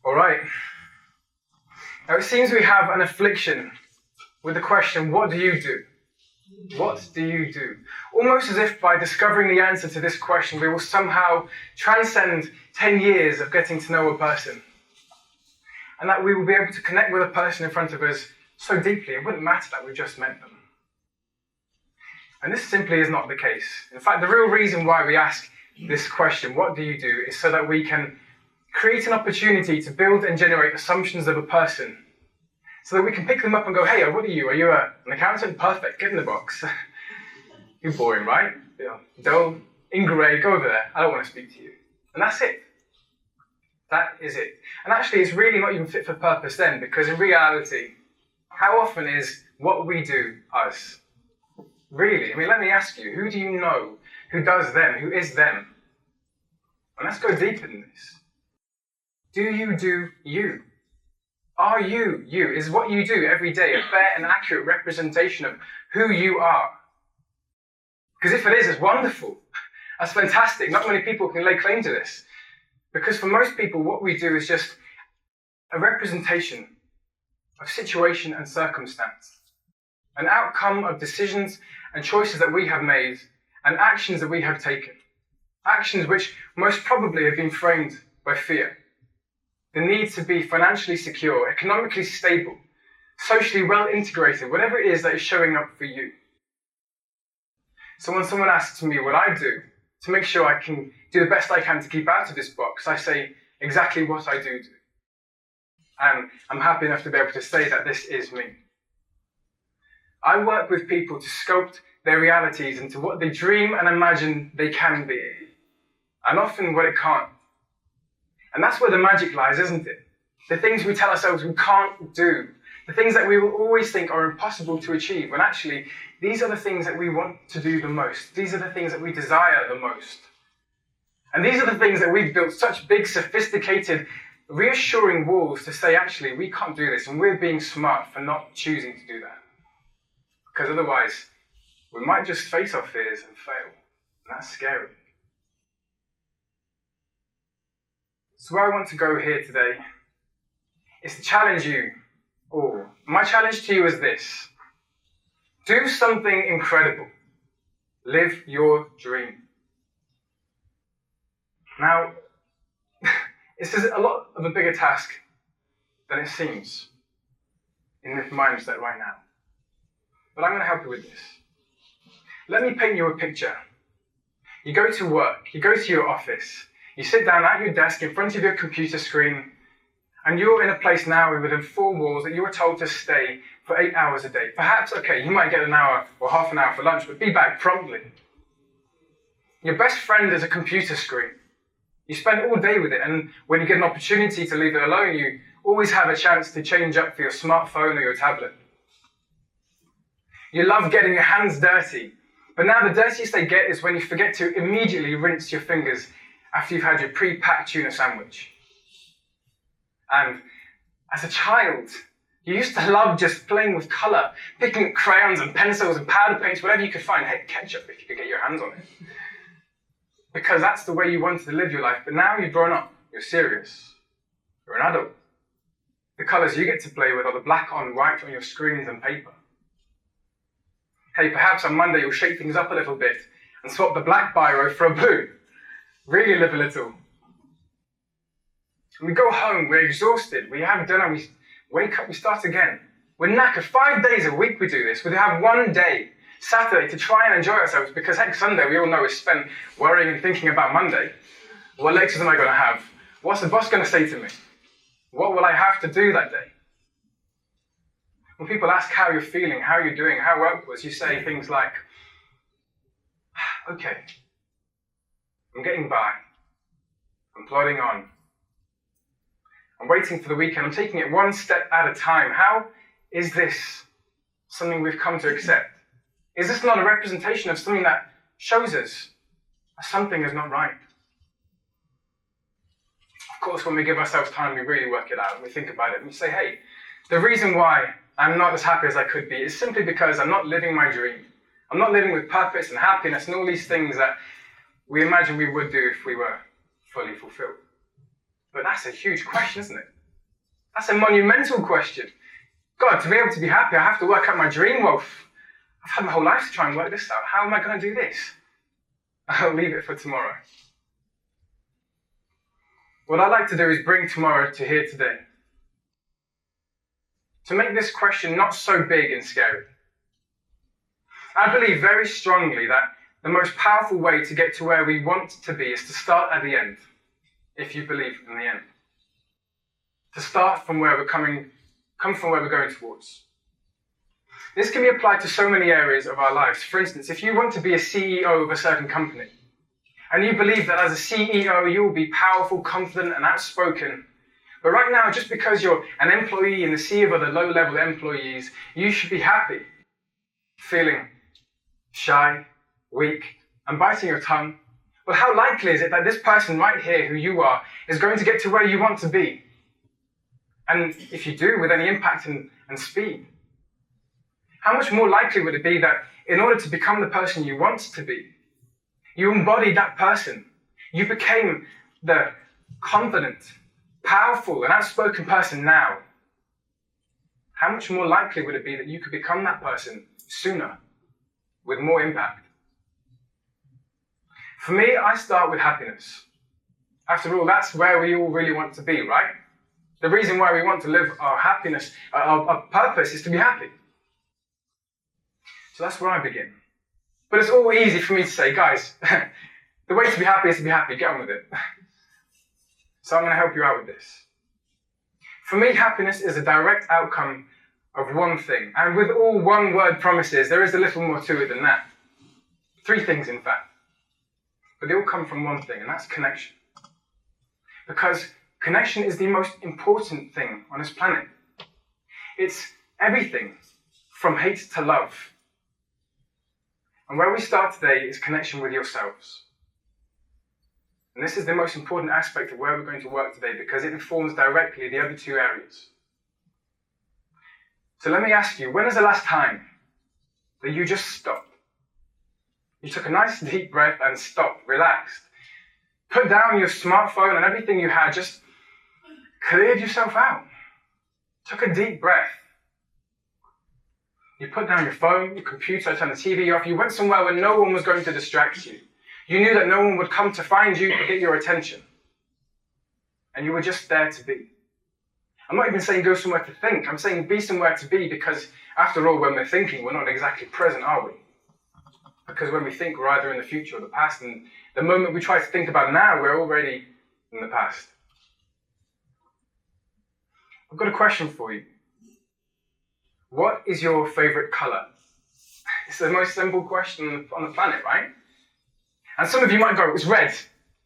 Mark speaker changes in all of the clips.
Speaker 1: All right. Now it seems we have an affliction with the question, what do you do? What do you do? Almost as if by discovering the answer to this question, we will somehow transcend 10 years of getting to know a person. And that we will be able to connect with a person in front of us so deeply, it wouldn't matter that we've just met them. And this simply is not the case. In fact, the real reason why we ask this question, what do you do, is so that we can create an opportunity to build and generate assumptions of a person, so that we can pick them up and go, hey, what are you? Are you an accountant? Perfect, get in the box. You're boring, right? Dull, in grey, go over there. I don't want to speak to you. And that's it. That is it. And actually, it's really not even fit for purpose then, because in reality, how often is what we do us? Really? I mean, let me ask you, who do you know who does them, who is them? And let's go deeper than this. Do you do you? Are you you? Is what you do every day a fair and accurate representation of who you are? Because if it is, it's wonderful. That's fantastic. Not many people can lay claim to this. Because for most people, what we do is just a representation of situation and circumstance, an outcome of decisions and choices that we have made and actions that we have taken. Actions which most probably have been framed by fear. The need to be financially secure, economically stable, socially well integrated, whatever it is that is showing up for you. So when someone asks me what I do to make sure I can do the best I can to keep out of this box, I say exactly what I do. And I'm happy enough to be able to say that this is me. I work with people to sculpt their realities into what they dream and imagine they can be, and often what it can't. And that's where the magic lies, isn't it? The things we tell ourselves we can't do, the things that we will always think are impossible to achieve, when actually these are the things that we want to do the most. These are the things that we desire the most. And these are the things that we've built such big, sophisticated, reassuring walls to say, actually, we can't do this, and we're being smart for not choosing to do that. Because otherwise, we might just face our fears and fail. And that's scary. So where I want to go here today is to challenge you all. My challenge to you is this. Do something incredible. Live your dream. Now, this is a lot of a bigger task than it seems in this mindset right now. But I'm going to help you with this. Let me paint you a picture. You go to work, you go to your office, you sit down at your desk in front of your computer screen, and you're in a place now within 4 walls that you were told to stay for 8 hours a day. Perhaps, okay, you might get an hour or half an hour for lunch, but be back promptly. Your best friend is a computer screen. You spend all day with it, and when you get an opportunity to leave it alone, you always have a chance to change up for your smartphone or your tablet. You love getting your hands dirty, but now the dirtiest they get is when you forget to immediately rinse your fingers after you've had your pre-packed tuna sandwich. And as a child, you used to love just playing with colour, picking up crayons and pencils and powder paints, whatever you could find. Heck, ketchup if you could get your hands on it. Because that's the way you wanted to live your life. But now you've grown up, you're serious, you're an adult. The colours you get to play with are the black on white on your screens and paper. Hey, perhaps on Monday you'll shake things up a little bit and swap the black biro for a blue. Really live a little. And we go home, we're exhausted, we have dinner, we wake up, we start again. We're knackered. 5 days a week we do this. We have one day, Saturday, to try and enjoy ourselves, because heck, Sunday we all know is spent worrying and thinking about Monday. What lectures am I going to have? What's the boss going to say to me? What will I have to do that day? When people ask how you're feeling, how you're doing, how work was, you say things like, okay, I'm getting by, I'm plodding on, I'm waiting for the weekend, I'm taking it one step at a time. How is this something we've come to accept? Is this not a representation of something that shows us something is not right? Of course, when we give ourselves time, we really work it out and we think about it and we say, hey, the reason why I'm not as happy as I could be is simply because I'm not living my dream. I'm not living with purpose and happiness and all these things that we imagine we would do if we were fully fulfilled. But that's a huge question, isn't it? That's a monumental question. God, to be able to be happy, I have to work out my dream wealth. I've had my whole life to try and work this out. How am I going to do this? I'll leave it for tomorrow. What I'd like to do is bring tomorrow to here today. To make this question not so big and scary. I believe very strongly that the most powerful way to get to where we want to be is to start at the end, if you believe in the end. To start from where we're come from where we're going towards. This can be applied to so many areas of our lives. For instance, if you want to be a CEO of a certain company, and you believe that as a CEO you will be powerful, confident, and outspoken, but right now, just because you're an employee in the sea of other low-level employees, you should be happy, feeling shy, weak, and biting your tongue. Well, how likely is it that this person right here, who you are, is going to get to where you want to be? And if you do, with any impact and speed, how much more likely would it be that in order to become the person you want to be, you embodied that person? You became the confident, powerful, and outspoken person now. How much more likely would it be that you could become that person sooner, with more impact? For me, I start with happiness. After all, that's where we all really want to be, right? The reason why we want to live our happiness, our purpose, is to be happy. So that's where I begin. But it's all easy for me to say, guys, the way to be happy is to be happy, get on with it. So I'm going to help you out with this. For me, happiness is a direct outcome of one thing. And with all one-word promises, there is a little more to it than that. 3 things, in fact. But they all come from one thing, and that's connection. Because connection is the most important thing on this planet. It's everything from hate to love. And where we start today is connection with yourselves. And this is the most important aspect of where we're going to work today because it informs directly the other 2 areas. So let me ask you, when is the last time that you just stopped? You took a nice deep breath and stopped, relaxed. Put down your smartphone and everything you had, just cleared yourself out. Took a deep breath. You put down your phone, your computer, turned the TV off. You went somewhere where no one was going to distract you. You knew that no one would come to find you to get your attention. And you were just there to be. I'm not even saying go somewhere to think. I'm saying be somewhere to be because, after all, when we're thinking, we're not exactly present, are we? Because when we think, we're either in the future or the past. And the moment we try to think about now, we're already in the past. I've got a question for you. What is your favorite color? It's the most simple question on the planet, right? And some of you might go, it's red,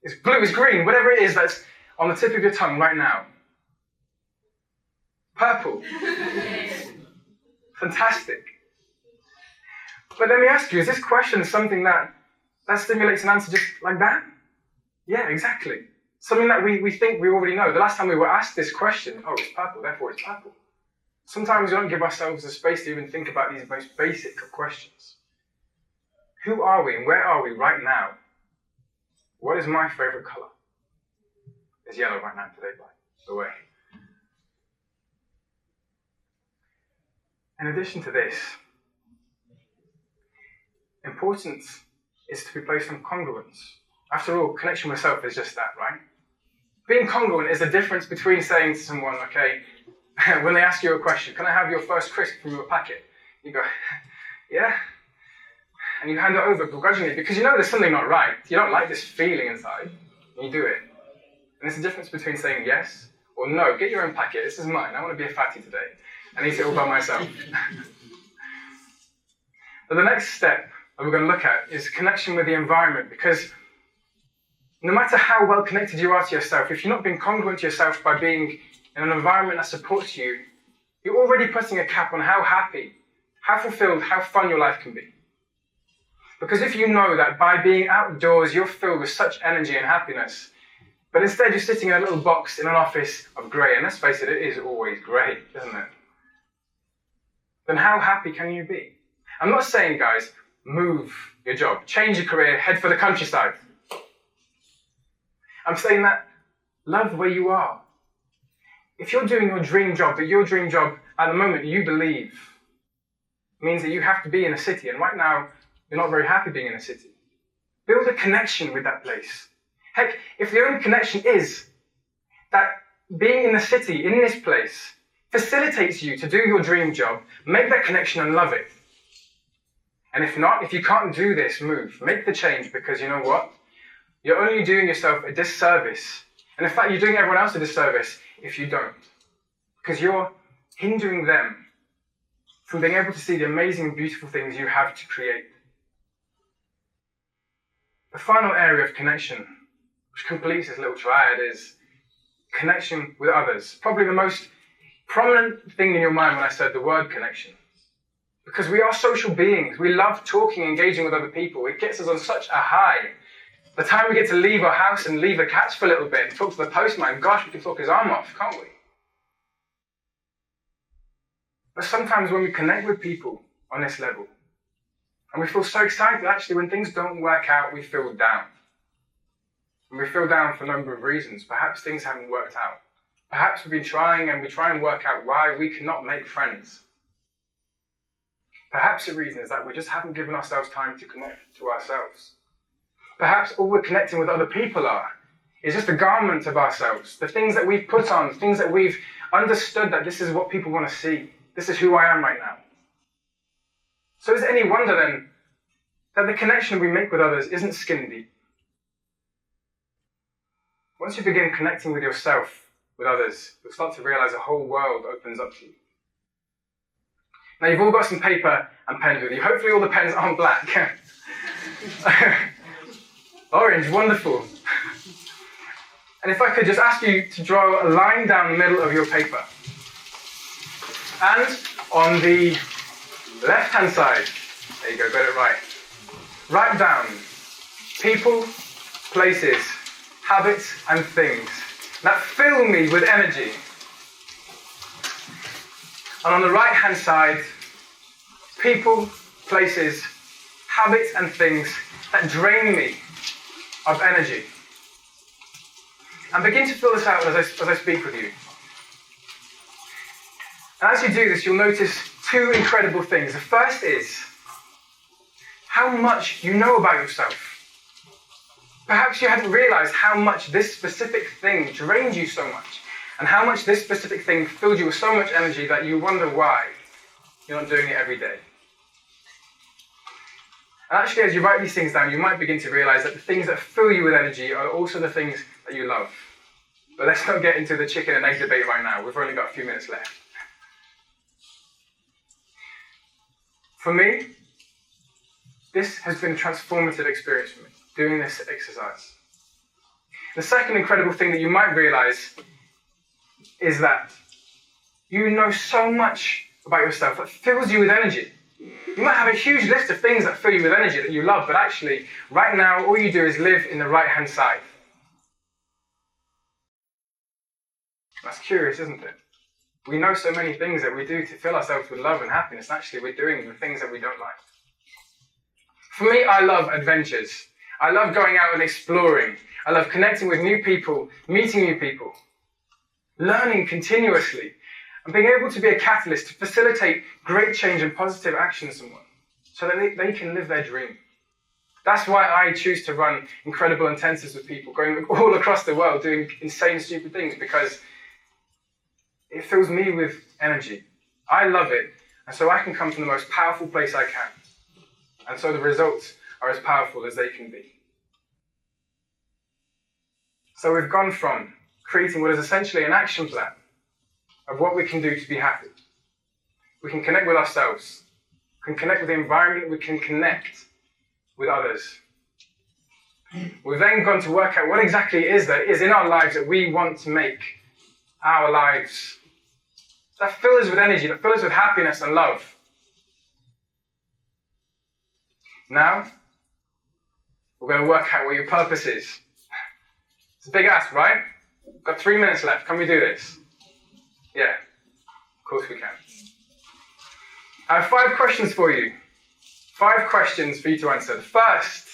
Speaker 1: it's blue, it's green, whatever it is that's on the tip of your tongue right now. Purple. Fantastic. But let me ask you, is this question something that stimulates an answer just like that? Yeah, exactly. Something that we think we already know. The last time we were asked this question, oh, it's purple, therefore it's purple. Sometimes we don't give ourselves the space to even think about these most basic of questions. Who are we and where are we right now? What is my favorite color? It's yellow right now today, by the way. In addition to this, importance is to be placed on congruence. After all, connection with self is just that, right? Being congruent is the difference between saying to someone, okay, when they ask you a question, can I have your first crisp from your packet? You go, yeah. And you hand it over begrudgingly because you know there's something not right. You don't like this feeling inside. And you do it. And it's the difference between saying yes or no. Get your own packet. This is mine. I want to be a fatty today. And eat it all by myself. But the next step that we're going to look at is connection with the environment, because no matter how well connected you are to yourself, if you're not being congruent to yourself by being in an environment that supports you, you're already putting a cap on how happy, how fulfilled, how fun your life can be. Because if you know that by being outdoors, you're filled with such energy and happiness, but instead you're sitting in a little box in an office of grey, and let's face it, it is always grey, isn't it? Then how happy can you be? I'm not saying, guys, move your job, change your career, head for the countryside. I'm saying that love where you are. If you're doing your dream job, but your dream job at the moment you believe means that you have to be in a city, and right now you're not very happy being in a city, build a connection with that place. Heck, if the only connection is that being in the city, in this place, facilitates you to do your dream job, make that connection and love it. And if not, if you can't do this, move. Make the change, because you know what? You're only doing yourself a disservice. And in fact, you're doing everyone else a disservice if you don't. Because you're hindering them from being able to see the amazing, beautiful things you have to create. The final area of connection, which completes this little triad, is connection with others. Probably the most prominent thing in your mind when I said the word connection. Because we are social beings. We love talking, engaging with other people. It gets us on such a high. The time we get to leave our house and leave the cats for a little bit and talk to the postman, gosh, we can talk his arm off, can't we? But sometimes when we connect with people on this level, and we feel so excited, actually, when things don't work out, we feel down. And we feel down for a number of reasons. Perhaps things haven't worked out. Perhaps we've been trying and we try and work out why we cannot make friends. Perhaps the reason is that we just haven't given ourselves time to connect to ourselves. Perhaps all we're connecting with other people is just a garment of ourselves, the things that we've put on, things that we've understood that this is what people want to see. This is who I am right now. So is it any wonder then that the connection we make with others isn't skin deep? Once you begin connecting with yourself, with others, you'll start to realize a whole world opens up to you. Now you've all got some paper and pens with you. Hopefully all the pens aren't black. Orange, wonderful. And if I could just ask you to draw a line down the middle of your paper. And on the left-hand side, there you go, got it right. Write down people, places, habits, and things that fill me with energy. And on the right-hand side, people, places, habits, and things that drain me of energy. And begin to fill this out as I speak with you. And as you do this, you'll notice two incredible things. The first is how much you know about yourself. Perhaps you hadn't realized how much this specific thing drained you so much, and how much this specific thing filled you with so much energy that you wonder why you're not doing it every day. And actually, as you write these things down, you might begin to realize that the things that fill you with energy are also the things that you love. But let's not get into the chicken and egg debate right now. We've only got a few minutes left. For me, this has been a transformative experience for me, doing this exercise. The second incredible thing that you might realize is that you know so much about yourself that fills you with energy. You might have a huge list of things that fill you with energy that you love, but actually, right now, all you do is live in the right-hand side. That's curious, isn't it? We know so many things that we do to fill ourselves with love and happiness, and actually we're doing the things that we don't like. For me, I love adventures. I love going out and exploring. I love connecting with new people, meeting new people, learning continuously, and being able to be a catalyst to facilitate great change and positive action in someone so that they can live their dream. That's why I choose to run incredible intensives with people, going all across the world doing insane, stupid things, because it fills me with energy. I love it, and so I can come from the most powerful place I can. And so the results are as powerful as they can be. So we've gone from creating what is essentially an action plan of what we can do to be happy. We can connect with ourselves. We can connect with the environment. We can connect with others. We've then gone to work out what exactly it is that is in our lives that we want to make our lives that fill us with energy, that fill us with happiness and love. Now, we're going to work out what your purpose is. It's a big ask, right? We've got 3 minutes left. Can we do this? Yeah, of course we can. I have 5 questions for you. 5 questions for you to answer. The first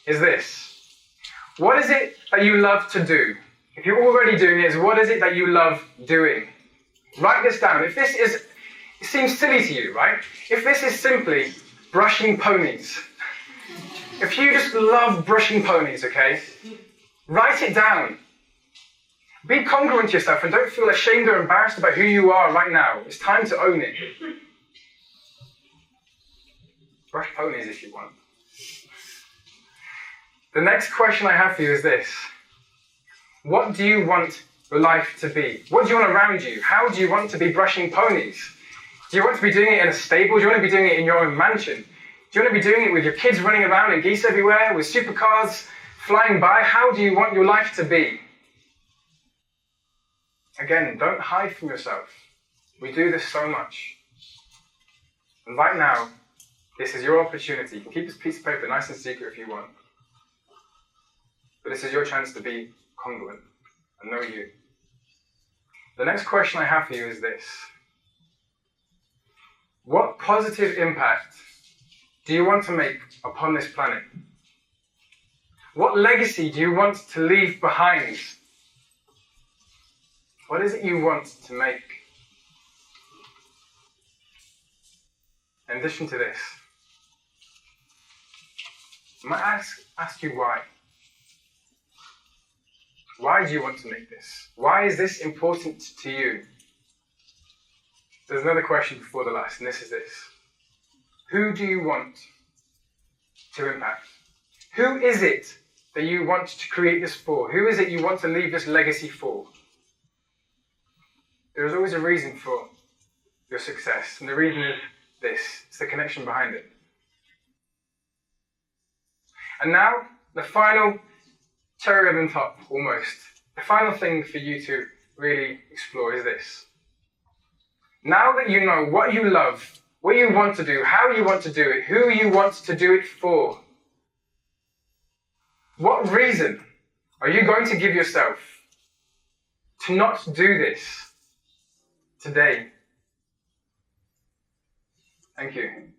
Speaker 1: is this. What is it that you love to do? If you're already doing it, what is it that you love doing? Write this down. It seems silly to you, right? If this is simply brushing ponies, if you just love brushing ponies, okay, write it down. Be congruent to yourself and don't feel ashamed or embarrassed about who you are right now. It's time to own it. Brush ponies if you want. The next question I have for you is this. What do you want your life to be? What do you want around you? How do you want to be brushing ponies? Do you want to be doing it in a stable? Do you want to be doing it in your own mansion? Do you want to be doing it with your kids running around and geese everywhere, with supercars flying by? How do you want your life to be? Again, don't hide from yourself. We do this so much. And right now, this is your opportunity. You can keep this piece of paper nice and secret if you want. But this is your chance to be congruent and know you. The next question I have for you is this. What positive impact do you want to make upon this planet? What legacy do you want to leave behind? What is it you want to make? In addition to this, I might ask you why. Why do you want to make this? Why is this important to you? There's another question before the last, and this is this. Who do you want to impact? Who is it that you want to create this for? Who is it you want to leave this legacy for? There is always a reason for your success, and the reason is this. It's the connection behind it. And now, the final cherry on the top, almost. The final thing for you to really explore is this. Now that you know what you love, what you want to do, how you want to do it, who you want to do it for, what reason are you going to give yourself to not do this today? Thank you.